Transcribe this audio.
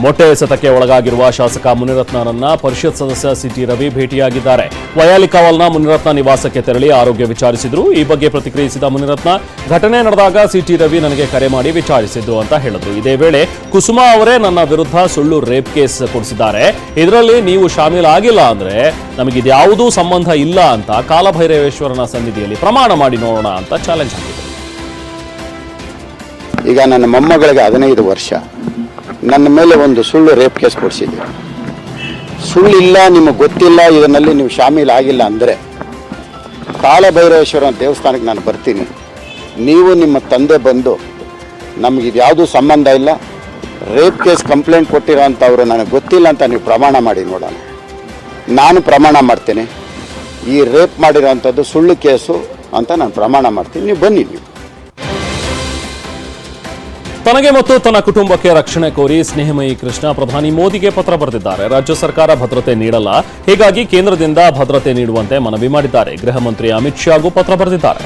ಮೊಟ್ಟೆ ಎಸೆತಕ್ಕೆ ಒಳಗಾಗಿರುವ ಶಾಸಕ ಮುನಿರತ್ನರನ್ನ ಪರಿಷತ್ ಸದಸ್ಯ ಸಿಟಿ ರವಿ ಭೇಟಿಯಾಗಿದ್ದಾರೆ. ವಯಾಲಿ ಕಾವಲ್ನ ಮುನಿರತ್ನ ನಿವಾಸಕ್ಕೆ ತೆರಳಿ ಆರೋಗ್ಯ ವಿಚಾರಿಸಿದ್ರು. ಈ ಬಗ್ಗೆ ಪ್ರತಿಕ್ರಿಯಿಸಿದ ಮುನಿರತ್ನ, ಘಟನೆ ನಡೆದಾಗ ಸಿಟಿ ರವಿ ನನಗೆ ಕರೆ ಮಾಡಿ ವಿಚಾರಿಸಿದ್ರು ಅಂತ ಹೇಳಿದ್ರು. ಇದೇ ವೇಳೆ ಕುಸುಮಾ ಅವರೇ ನನ್ನ ವಿರುದ್ಧ ಸುಳ್ಳು ರೇಪ್ ಕೇಸ್ ಕೊಡಿಸಿದ್ದಾರೆ. ಇದರಲ್ಲಿ ನೀವು ಶಾಮೀಲಾಗಿಲ್ಲ ಅಂದ್ರೆ ನಮಗಿದ್ಯಾವುದೂ ಸಂಬಂಧ ಇಲ್ಲ ಅಂತ ಕಾಲಭೈರವೇಶ್ವರನ ಸನ್ನಿಧಿಯಲ್ಲಿ ಪ್ರಮಾಣ ಮಾಡಿ ನೋಡೋಣ ಅಂತ ಚಾಲೆಂಜ್ ಹಾಕಿದ್ರು. ಈಗ ನನ್ನ ಮೊಮ್ಮಗಳಿಗೆ 15 ವರ್ಷ ನನ್ನ ಮೇಲೆ ಒಂದು ಸುಳ್ಳು ರೇಪ್ ಕೇಸ್ ಕೊಡಿಸಿದ್ದೀವಿ. ಸುಳ್ಳಿಲ್ಲ, ನಿಮಗೆ ಗೊತ್ತಿಲ್ಲ, ಇದರಲ್ಲಿ ನೀವು ಶಾಮೀಲಾಗಿಲ್ಲ ಅಂದರೆ ಕಾಲಭೈರವೇಶ್ವರ ದೇವಸ್ಥಾನಕ್ಕೆ ನಾನು ಬರ್ತೀನಿ. ನೀವು ನಿಮ್ಮ ತಂದೆ ಬಂದು ನಮಗಿದ್ಯಾವುದೂ ಸಂಬಂಧ ಇಲ್ಲ, ರೇಪ್ ಕೇಸ್ ಕಂಪ್ಲೇಂಟ್ ಕೊಟ್ಟಿರೋ ಅಂಥವ್ರು ನನಗೆ ಗೊತ್ತಿಲ್ಲ ಅಂತ ನೀವು ಪ್ರಮಾಣ ಮಾಡಿ ನೋಡೋಣ. ನಾನು ಪ್ರಮಾಣ ಮಾಡ್ತೇನೆ, ಈ ರೇಪ್ ಮಾಡಿರೋ ಅಂಥದ್ದು ಸುಳ್ಳು ಕೇಸು ಅಂತ ನಾನು ಪ್ರಮಾಣ ಮಾಡ್ತೀನಿ, ನೀವು ಬನ್ನಿ. ನೀವು ತನಗೆ ಮತ್ತು ತನ್ನ ಕುಟುಂಬಕ್ಕೆ ರಕ್ಷಣೆ ಕೋರಿ ಸ್ನೇಹಮಯಿ ಕೃಷ್ಣ ಪ್ರಧಾನಿ ಮೋದಿಗೆ ಪತ್ರ ಬರೆದಿದ್ದಾರೆ. ರಾಜ್ಯ ಸರ್ಕಾರ ಭದ್ರತೆ ನೀಡಲ್ಲ, ಹೀಗಾಗಿ ಕೇಂದ್ರದಿಂದ ಭದ್ರತೆ ನೀಡುವಂತೆ ಮನವಿ ಮಾಡಿದ್ದಾರೆ. ಗೃಹ ಮಂತ್ರಿ ಅಮಿತ್ ಶಾಗೂ ಪತ್ರ ಬರೆದಿದ್ದಾರೆ.